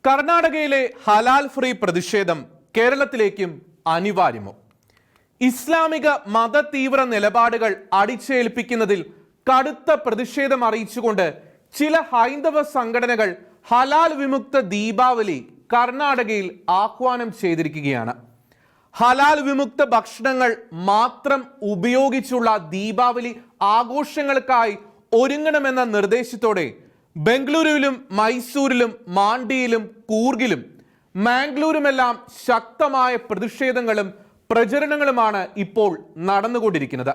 കർണാടകയിലെ ഹലാൽ ഫ്രീ പ്രതിഷേധം കേരളത്തിലേക്കും അനിവാര്യമോ? ഇസ്ലാമിക മത തീവ്ര നിലപാടുകൾ അടിച്ചേൽപ്പിക്കുന്നതിൽ കടുത്ത പ്രതിഷേധം അറിയിച്ചുകൊണ്ട് ചില ഹൈന്ദവ സംഘടനകൾ ഹലാൽ വിമുക്ത ദീപാവലി കർണാടകയിൽ ആഹ്വാനം ചെയ്തിരിക്കുകയാണ്. ഹലാൽ വിമുക്ത ഭക്ഷണങ്ങൾ മാത്രം ഉപയോഗിച്ചുള്ള ദീപാവലി ആഘോഷങ്ങൾക്കായി ഒരുങ്ങണമെന്ന നിർദ്ദേശത്തോടെ ബംഗളൂരുവിലും മൈസൂരിലും മാണ്ടിയിലും കൂർഗിലും മാംഗ്ലൂരുമെല്ലാം ശക്തമായ പ്രതിഷേധങ്ങളും പ്രചരണങ്ങളുമാണ് ഇപ്പോൾ നടന്നുകൊണ്ടിരിക്കുന്നത്.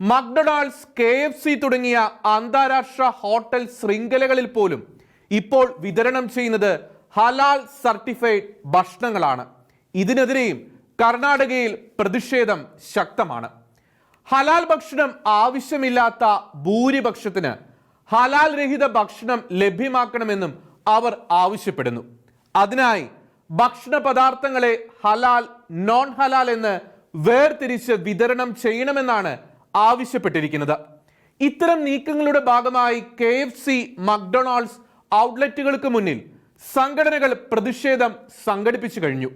മക്ഡൊണാൾഡ്സ്, KFC തുടങ്ങിയ അന്താരാഷ്ട്ര ഹോട്ടൽ ശൃംഖലകളിൽ പോലും ഇപ്പോൾ വിതരണം ചെയ്യുന്നത് ഹലാൽ സർട്ടിഫൈഡ് ഭക്ഷണങ്ങളാണ്. ഇതിനെതിരെയും കർണാടകയിൽ പ്രതിഷേധം ശക്തമാണ്. ഹലാൽ ഭക്ഷണം ആവശ്യമില്ലാത്ത ഭൂരിപക്ഷത്തിന് ഹലാൽ രഹിത ഭക്ഷണം ലഭ്യമാക്കണമെന്നും അവർ ആവശ്യപ്പെടുന്നു. അതിനായി ഭക്ഷണ പദാർത്ഥങ്ങളെ ഹലാൽ, നോൺ ഹലാൽ എന്ന് വേർതിരിച്ച് വിതരണം ചെയ്യണമെന്നാണ് ആവശ്യപ്പെട്ടിരിക്കുന്നത്. ഇത്തരം നീക്കങ്ങളുടെ ഭാഗമായി KFC, മക്ഡൊണാൾഡ്സ് ഔട്ട്ലെറ്റുകൾക്ക് മുന്നിൽ സംഘടനകൾ പ്രതിഷേധം സംഘടിപ്പിച്ചു കഴിഞ്ഞു.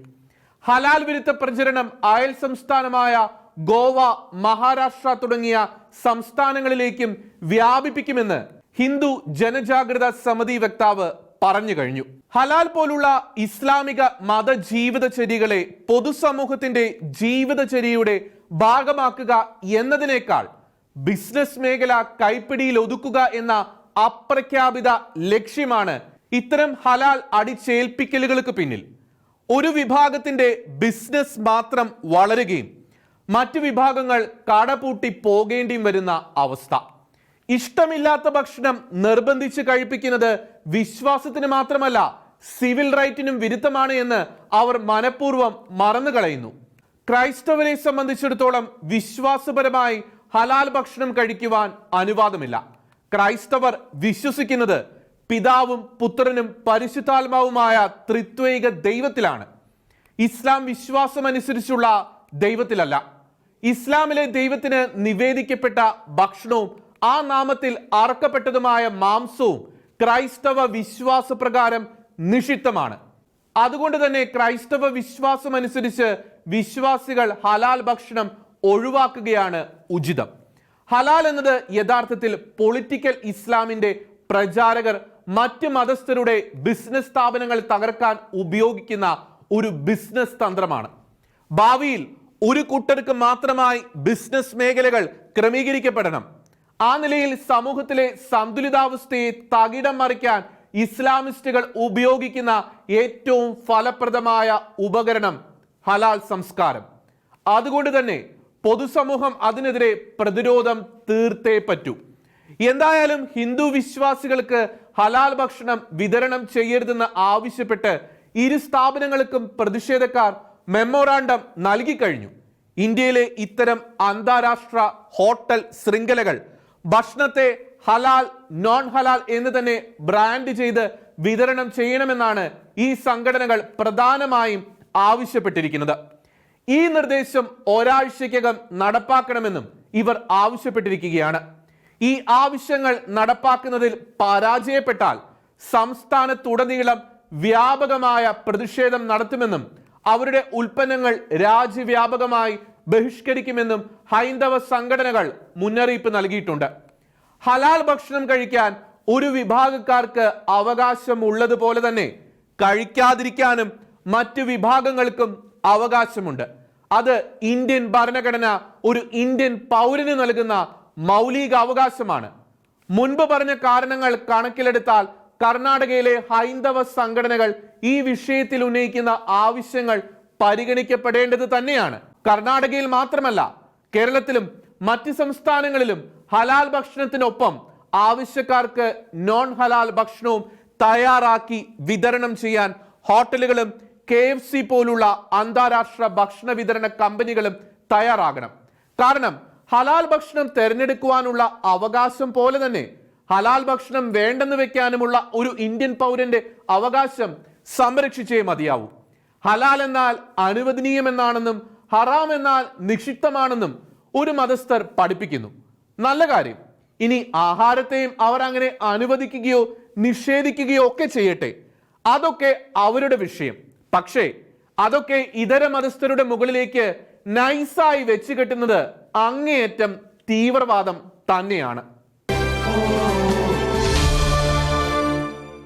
ഹലാൽ വിരുദ്ധ പ്രചരണം അയൽ സംസ്ഥാനമായ ഗോവ, മഹാരാഷ്ട്ര തുടങ്ങിയ സംസ്ഥാനങ്ങളിലേക്കും വ്യാപിപ്പിക്കുമെന്ന് ഹിന്ദു ജനജാഗ്രത സമിതി വക്താവ് പറഞ്ഞു കഴിഞ്ഞു. ഹലാൽ പോലുള്ള ഇസ്ലാമിക മത ജീവിതചര്യകളെ പൊതുസമൂഹത്തിന്റെ ജീവിതചര്യയുടെ ഭാഗമാക്കുക എന്നതിനേക്കാൾ ബിസിനസ് മേഖല കൈപ്പിടിയിൽ ഒതുക്കുക എന്ന അപ്രഖ്യാപിത ലക്ഷ്യമാണ് ഇത്തരം ഹലാൽ അടിച്ചേൽപ്പിക്കലുകൾക്ക് പിന്നിൽ. ഒരു വിഭാഗത്തിന്റെ ബിസിനസ് മാത്രം വളരുകയും മറ്റു വിഭാഗങ്ങൾ കടപൂട്ടി പോകേണ്ടിയും വരുന്ന അവസ്ഥ. ഇഷ്ടമില്ലാത്ത ഭക്ഷണം നിർബന്ധിച്ച് കഴിപ്പിക്കുന്നത് വിശ്വാസത്തിന് മാത്രമല്ല, സിവിൽ റൈറ്റിനും വിരുദ്ധമാണ് എന്ന് അവർ മനഃപൂർവ്വം മറന്നു കളയുന്നു. ക്രൈസ്തവരെ സംബന്ധിച്ചിടത്തോളം വിശ്വാസപരമായി ഹലാൽ ഭക്ഷണം കഴിക്കുവാൻ അനുവാദമില്ല. ക്രൈസ്തവർ വിശ്വസിക്കുന്നത് പിതാവും പുത്രനും പരിശുദ്ധാത്മാവുമായ ത്രിത്വൈക ദൈവത്തിലാണ്. ഇസ്ലാം വിശ്വാസമനുസരിച്ചുള്ള ദൈവത്തിലല്ല. ഇസ്ലാമിലെ ദൈവത്തിന് നിവേദിക്കപ്പെട്ട ഭക്ഷണവും ആ നാമത്തിൽ അറക്കപ്പെട്ടതുമായ മാംസവും ക്രൈസ്തവ വിശ്വാസപ്രകാരം നിഷിദ്ധമാണ്. അതുകൊണ്ട് തന്നെ ക്രൈസ്തവ വിശ്വാസമനുസരിച്ച് വിശ്വാസികൾ ഹലാൽ ഭക്ഷണം ഒഴിവാക്കുകയാണ് ഉചിതം. ഹലാൽ എന്നത് യഥാർത്ഥത്തിൽ പൊളിറ്റിക്കൽ ഇസ്ലാമിന്റെ പ്രചാരകർ മറ്റ് മതസ്ഥരുടെ ബിസിനസ് സ്ഥാപനങ്ങൾ തകർക്കാൻ ഉപയോഗിക്കുന്ന ഒരു ബിസിനസ് തന്ത്രമാണ്. ഭാവിയിൽ ഒരു കൂട്ടർക്ക് മാത്രമായി ബിസിനസ് മേഖലകൾ ക്രമീകരിക്കപ്പെടണം. ആ നിലയിൽ സമൂഹത്തിലെ സന്തുലിതാവസ്ഥയെ തകിടം മറിക്കാൻ ഇസ്ലാമിസ്റ്റുകൾ ഉപയോഗിക്കുന്ന ഏറ്റവും ഫലപ്രദമായ ഉപകരണം ഹലാൽ സംസ്കാരം. അതുകൊണ്ട് തന്നെ പൊതുസമൂഹം അതിനെതിരെ പ്രതിരോധം തീർത്തേ പറ്റൂ. എന്തായാലും ഹിന്ദു വിശ്വാസികൾക്ക് ഹലാൽ ഭക്ഷണം വിതരണം ചെയ്യരുതെന്ന് ആവശ്യപ്പെട്ട് ഇരു സ്ഥാപനങ്ങൾക്കും പ്രതിഷേധക്കാർ മെമ്മോറാണ്ടം നൽകിക്കഴിഞ്ഞു. ഇന്ത്യയിലെ ഇത്തരം അന്താരാഷ്ട്ര ഹോട്ടൽ ശൃംഖലകൾ ഭക്ഷണത്തെ ഹലാൽ, നോൺ ഹലാൽ എന്ന് തന്നെ ബ്രാൻഡ് ചെയ്ത് വിതരണം ചെയ്യണമെന്നാണ് ഈ സംഘടനകൾ പ്രധാനമായും ആവശ്യപ്പെട്ടിരിക്കുന്നത്. ഈ നിർദ്ദേശം ഒരാഴ്ചയ്ക്കകം നടപ്പാക്കണമെന്നും ഇവർ ആവശ്യപ്പെട്ടിരിക്കുകയാണ്. ഈ ആവശ്യങ്ങൾ നടപ്പാക്കുന്നതിൽ പരാജയപ്പെട്ടാൽ സംസ്ഥാനത്തുടനീളം വ്യാപകമായ പ്രതിഷേധം നടത്തുമെന്നും അവരുടെ ഉൽപ്പന്നങ്ങൾ രാജ്യവ്യാപകമായി ബഹിഷ്കരിക്കുമെന്നും ഹൈന്ദവ സംഘടനകൾ മുന്നറിയിപ്പ് നൽകിയിട്ടുണ്ട്. ഹലാൽ ഭക്ഷണം കഴിക്കാൻ ഒരു വിഭാഗക്കാർക്ക് അവകാശമുള്ളതുപോലെ തന്നെ കഴിക്കാതിരിക്കാനും മറ്റു വിഭാഗങ്ങൾക്കും അവകാശമുണ്ട്. അത് ഇന്ത്യൻ ഭരണഘടന ഒരു ഇന്ത്യൻ പൗരന് നൽകുന്ന മൗലിക അവകാശമാണ്. മുൻപ് പറഞ്ഞ കാരണങ്ങൾ കണക്കിലെടുത്താൽ കർണാടകയിലെ ഹൈന്ദവ സംഘടനകൾ ഈ വിഷയത്തിൽ ഉന്നയിക്കുന്ന ആവശ്യങ്ങൾ പരിഗണിക്കപ്പെടേണ്ടത് തന്നെയാണ്. കർണാടകയിൽ മാത്രമല്ല, കേരളത്തിലും മറ്റ് സംസ്ഥാനങ്ങളിലും ഹലാൽ ഭക്ഷണത്തിനൊപ്പം ആവശ്യക്കാർക്ക് നോൺ ഹലാൽ ഭക്ഷണവും തയ്യാറാക്കി വിതരണം ചെയ്യാൻ ഹോട്ടലുകളും KFC പോലുള്ള അന്താരാഷ്ട്ര ഭക്ഷണ വിതരണ കമ്പനികളും തയ്യാറാകണം. കാരണം ഹലാൽ ഭക്ഷണം തിരഞ്ഞെടുക്കുവാനുള്ള അവകാശം പോലെ തന്നെ ഹലാൽ ഭക്ഷണം വേണ്ടെന്ന് വെക്കാനുമുള്ള ഒരു ഇന്ത്യൻ പൗരന്റെ അവകാശം സംരക്ഷിച്ചേ മതിയാവൂ. ഹലാൽ എന്നാൽ അനുവദനീയമെന്നാണെന്നും ഹറാം എന്നാൽ നിഷിദ്ധമാണെന്നും ഒരു മതസ്ഥർ പഠിപ്പിക്കുന്നു. നല്ല കാര്യം. ഇനി ആഹാരത്തെയും അവർ അങ്ങനെ അനുവദിക്കുകയോ നിഷേധിക്കുകയോ ഒക്കെ ചെയ്യട്ടെ. അതൊക്കെ അവരുടെ വിഷയം. പക്ഷേ അതൊക്കെ ഇതര മതസ്ഥരുടെ മുകളിലേക്ക് നൈസായി വെച്ച് കെട്ടുന്നത് അങ്ങേയറ്റം തീവ്രവാദം തന്നെയാണ്.